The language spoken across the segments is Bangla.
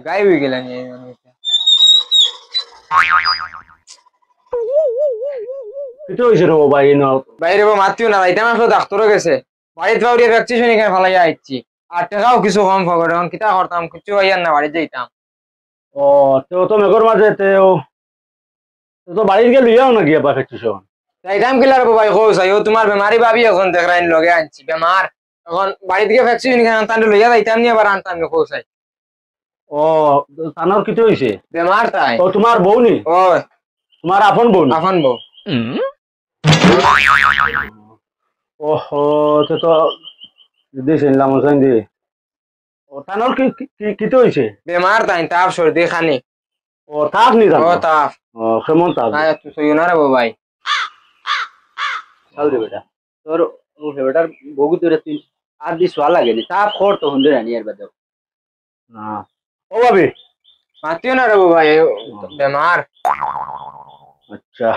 গায়েব হয়ে গেলেন কিতো হইছে রে ভাই না বাইরে মাতিও না এটা আমার ডাক্তারও গেছে বাড়িতে বাড়িয়ে ভ্যাকসিনেশন এখানে ফালাইয়া আইছি আর টাকাও কিছু কম পাবো এখন কিতা করতাম কিছু হইয়ার না বাড়িতে যাইতাম ও তো মেঘর মাঝে তো বাড়ির গিয়ে লইয়াও না গিয়া পাঠাচ্ছিস যাইতাম কিলার ভাই কো চাই ও তোমার বেমারি ভাবি এখন দেখরাইন লগে আনছি বেমার এখন বাড়িতে গিয়ে ভ্যাকসিনেশন এখানে আনতাম লইয়া যাইতাম নিয়ে আবার আনতাম কো চাই ও তানার কিতো হইছে বেমার তাই ও তোমার বউ নি ও তোমার আপন বউ নি? আফান বউ ওহো তো দিয়েছেন লামসাইন দিয়ে ও তানার কিতো হইছে বেমার তাই তাপ সর্দি খানি ও তাপ নি ও তাপ ও কেমন তাপ না তুই সইও না রে ভাই চাল রে বেটা তোর ও বেটার বগু তোরে তুই আর দি সোয়া লাগে নি তাপ খোর তো হুন্ডে রানি আর বাদে না ও ভাবি মাতিও না রে ভাই বেমার আচ্ছা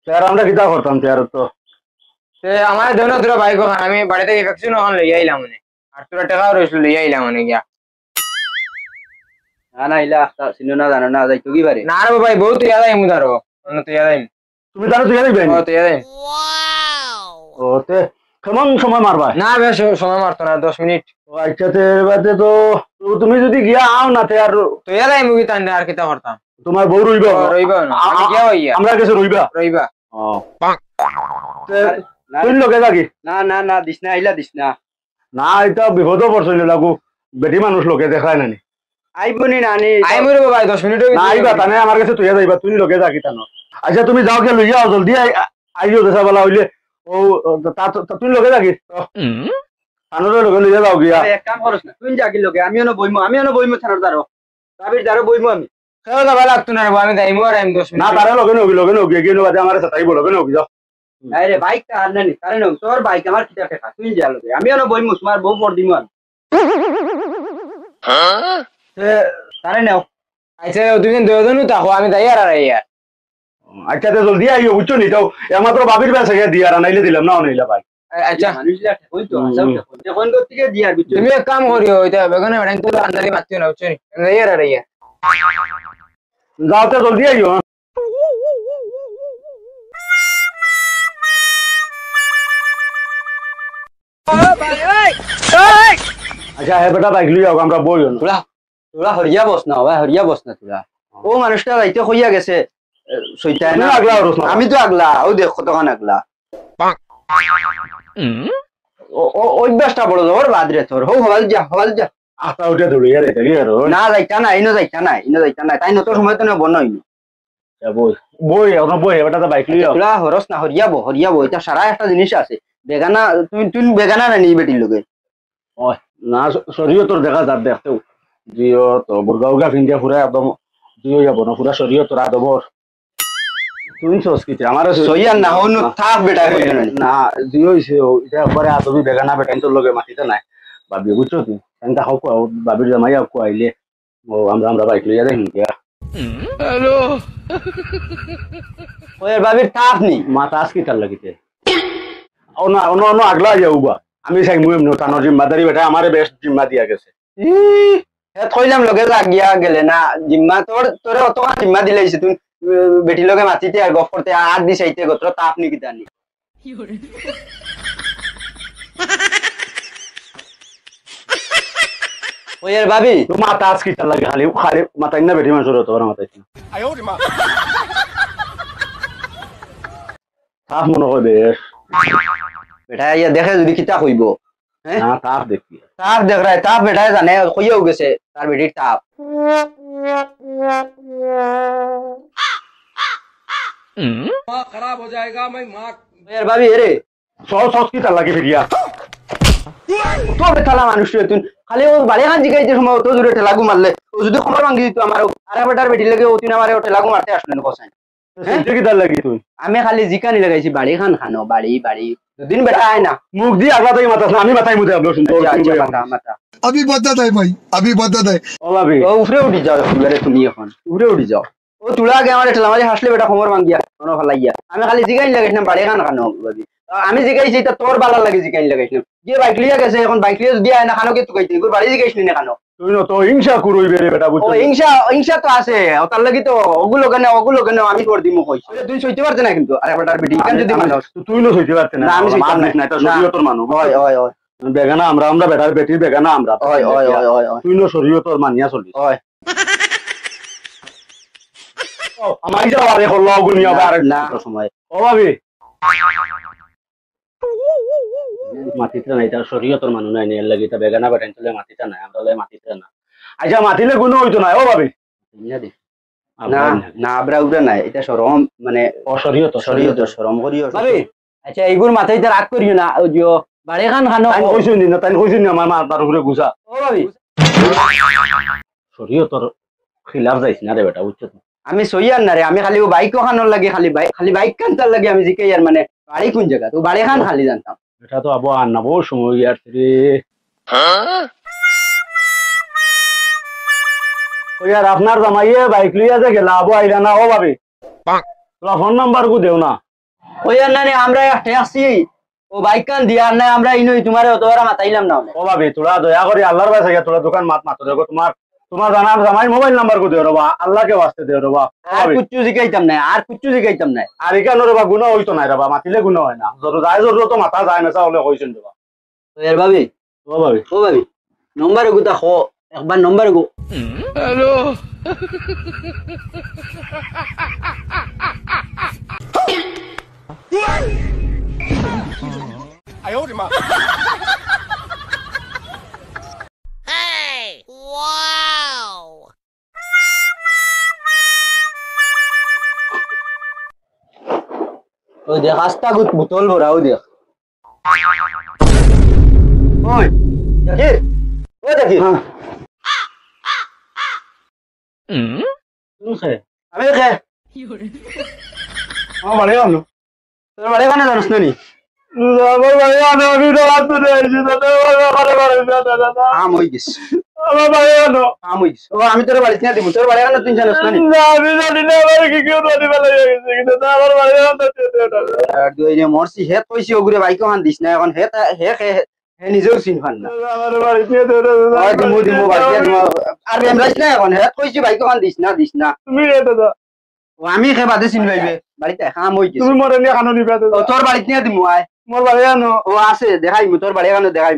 স্যার আমরা কিতা করতাম স্যার তো আমার ধরো তোরা বাইক ওখানে আমি বাড়ি থেকে ভ্যাকসিন ওখানে লইয়া আইলাম মানে আর তোরা টাকাও রয়েছিল লইয়া আইলাম মানে গিয়া না না ইলা সিনো না জানো না যাই তো কি বারে না রে ভাই বহুত ইয়াদ আইমু ধরো তুই ইয়াদ আইম তুমি তাহলে তুই যাবি ও তুই ইয়াদ আইম ও তে কেমন সময় মারবা না বেশ সময় মারতো না 10 মিনিট ও আচ্ছা তে বাদে তো তুমি যদি গিয়া আও না তে আর তুই ইয়াদ আইমু কি তাই আর কিতা করতাম তোমার বউ রইবা রইবা না আমি গিয়া হইয়া আমরা কাছে রইবা রইবা ও তুই লগে যাগি না না না দিস না ইলা দিস না না এটা বিপদ পড়ছিল লাগু বেটি মানুষ লোকে দেখায় নানি আইবনি নানি আইমু রে ভাই 10 মিনিট না আইবা তানে আমার কাছে তুই যাইবা তুই লগে যাগি তানো আচ্ছা তুমি যাও কে লইয়া আও জলদি আইও দেসা বলা হইলে ও তুই লগে যাগি আনোরে লগে লইয়া যাও গিয়া এক কাম করছ না তুই জাগি লগে আমিও না বইমু থানার দারো তাবির দারো বইমু আমি খেলা যাবা লাগতো না রে ভাই আমি যাইমু আর আইম 10 না মিনিট তারে লগে নগি গিয়ে বাদে আমার সাথে আইবো লগে নগি যাও আরে বাইকটা আর নানি তারে ন তোর বাইক আমার কিটা টেকা তুই যা লগে আমিও না বইমু তোমার বউ পড় দিমু আমি তারে নাও আচ্ছা তুমি দুজনও থাকো আমি যাই আর আইয়া আচ্ছা তে জলদি আইও বুঝছো নি তাও একমাত্র বাবির বেসে গিয়ে দিয়া নাইলে দিলাম না নাইলে ভাই আচ্ছা মানুষরা কই তো আসাউটা কোন থেকে দিয়ার বিচ্ছু তুমি এক কাম করিও ওইটা বেগুনে বেড়াই তো আন্দারি মাতিও না বুঝছো নি যাই আর আইয়া যাও তে জলদি আইও আচ্ছা হে বেটা বাইক লইয়া আমরা বইও না তোরা তোরা হরিয়া বস না ভাই হরিয়া বস না তোরা ও মানুষটা যাইতে কইয়া গেছে সইতায় না তুমি আগলা হরস না। আমি তো আগলা ও দেখ কতখান আগলা ও অভ্যাসটা বড় জোর বাদ রে তোর হো হওয়াল যা আস্তা উঠে দৌড়িয়া রে দেখি আর না যাইতা না ইনো যাইতা না তাই নতুন সময় তো বন হইনি বই বই এখন বই বেটা বাইক লইয়া তোরা হরস না হরিয়াবো এটা সারা একটা জিনিস আছে বেগানা তুই বেগানা না নি বেটির লগে ওই না শরীর তোর দেখা যার দেখতেও জিও তো বুর্গাউগা ফিন্দিয়া পুরা একদম জিও যাব না পুরা শরীর তোর আদবর তুই সংস্কৃতি আমার সইয়া না হনু থাক বেটা কইল না না জিও হইছে এটা একবারে আদবি বেগানা বেটাইন তোর লগে মাটিতে নাই ভাবি বুঝছো তুই এনটা হোক ভাবির জামাই আক আইলে ও আমরা বাইক লইয়া যাই গিয়া ওই বাবির থাক নি মাথা আজকে তার লাগিতে অন্য আগলা যাউবা আমি চাই মুই টানোর জিম্মাদারি বেটা আমারে বেস্ট জিম্মা দিয়া গেছে থইলাম লগে লাগিয়া গেলে না জিম্মা তোরে অত জিম্মা দিলাইছে তুই বেটি লগে মাতিতে আর গপ করতে আর দিস আইতে গোত্র তাপ নি কিতা নি ওই আর ভাবি তো মাথা আজকে তার লাগে খালি খালি মাথায় না বেটি মানুষের হতো মাথায় সাফ মনে হয় বেশ বেটা ইয়া দেখে যদি কিতা কইব হ্যাঁ না তাপ দেখি তাপ দেখ রা তাপ বেটা জানে কইয়াও গেছে তার বেটির তাপ खराब हो जाएगा मैं माँ ওই আর ভাবি রে সস কি তার লাগে ফিরিয়া তো বেতালা মানুষ তুই খালি ও বাড়ি খান জিগাইতে সময় তো জুড়ে ঠেলাগু মারলে ও যদি খবর ভাঙ্গি দিত আমার আরে বেটার বেটি লাগে ও তুই আমারে ঠেলাগু মারতে আসলেন কোসাই কি তার লাগি তুই আমি খালি জিকানি লাগাইছি বাড়ি খান খানো বাড়ি দুদিন বেটা আয় না মুখ দিয়ে আগলা থেকে মাথা আমি মাথায় মুদে আপলো শুনতে মাতা अभी बता है भाई अभी बता है ও ভাবি ও উফরে উঠি যাও এবারে তুমি এখন উফরে উঠি যাও ও তুলা আগে আমার ঠেলা মাঝে হাসলে বেটা খবর ভাঙ্গিয়া কোনো ফালাইয়া আমি খালি জিগাইনি লাগাইছিলাম বাড়ি খান খানো ভাবি আমি জিগাইছি এটা তোর বালা লাগে জিগাইনি লাগাইছিলাম যে বাইক লিয়া গেছে এখন বাইক লিয়া যদি আয় না খানো কে তুকাইছি বাড়ি জিগাইছিলি না খানো তুই তো হিংসা করুই বেরে বেটা ও বুঝছো হিংসা হিংসা তো আছে তার লাগি তো ওগুলো কেন আমি করে দিমু কইছি তুই সইতে পারছ না কিন্তু আরে বেটার বেটি ইকান যদি মানুষ তুই নো সইতে পারতে না না, আমি সইতাম না। না এটা শরীয়তর মানুষ হয় হয় হয় বেগানা আমরা বেটার বেটির বেগানা আমরা হয় হয় হয় হয় হয় তুই নো শরীয়তর মানিয়া চলি হয় আমার যাও আরে হল্লা গুনি আবার না সময় ও ভাবি মাটিতে নাই তার শরীয়তর মানুষ নাই এর লাগি তা বেগানা বেটান চলে মাটিতে নাই আমরা লয় মাটিতে না আচ্ছা মাটিলে গুণ হইতো না ও ভাবি না না আবরা উবরা নাই এটা শরম মানে অশরীয়ত শরীয়ত শরম করিও ভাবি আচ্ছা এইগুর মাথায় রাগ করিও না ও জিও বাড়ি খান খানো তাই কইছিস নি না তাই কইছিস নি আমার মা তার উপরে গুছা ও ভাবি শরীয়তর খিলাফ যাইছ না রে বেটা বুঝছো আমি সইয়ার না রে আমি খালি ও বাইক খানোর লাগে খালি বাইক কানতার লাগে আমি জিকে আর মানে বাড়ি কোন জায়গা তো বাড়ি খান খালি জানতাম এটা তো আবো আর না বহু সময় ইয়ার রে ও ইয়ার আপনার জামাইয়ে বাইক লইয়া যে গেলা আবো আইরা না ও ভাবি তোরা ফোন নাম্বার কো দেও না সইয়ার না রে আমরা একটা আসছি ও বাইক কান দিয়ার না আমরা ইনই তোমার অতবার মাতাইলাম না ও ভাবি তোরা দয়া করে আল্লাহর কাছে গিয়ে তোরা দোকান মাত দেখো তোমার জানার জামাই মোবাইল নাম্বার কো দেও রবা আল্লাহকে ওয়াস্তে দেও রবা আর কুচ্চু জিকাইতাম না আর কুচ্চু জিকাইতাম না আর এখানে রবা গুণ হইতো না রবা মাতিলে গুণ হয় না যত যায় যত তো মাথা যায় মেসা হলে কইছেন রবা সইয়ার ভাবি ও ভাবি ও ভাবি নম্বর গুতা খো একবার নম্বর গো ও দেখ আস্তা গুত বোতল ভরাও দেখ ওই দেখি ও দেখি শুনছে আমি দেখে আমার বাড়ি আনো তোর বাড়ি কানে জানিস না নি আমার বাড়ি আনো আমি তো হাত ধরে আইছি দাদা আম হই গেছে আমার বাড়ি আনো আম হই গেছে ও আমি তোর বাড়ি না দিব তোর বাড়ি কানে তুই জানিস না নি না আমি জানি না আমার কি কেউ জানি ফেলা গেছে কিন্তু আমার বাড়ি আনো আর দুই যে মরছি হে কইছি ওগুরে বাইক হান দিস না এখন হে হে নিজেও চিন পান না আমার বাড়ি দিয়ে ওই দিমু বাড়ি দিমু আর বেমরাইছ না এখন হে কইছি বাইক হান দিস না তুমি দাদা ও আমি খে বাদে চিন পাইবে বাড়িতে কাম হই গেছে তুমি মরে নিয়ে খানো নিবে ও তোর বাড়িতে নিয়ে দিমু আয় মোর বাড়ি আনো ও আছে দেখাইমু তোর বাড়ি কানে দেখাইমু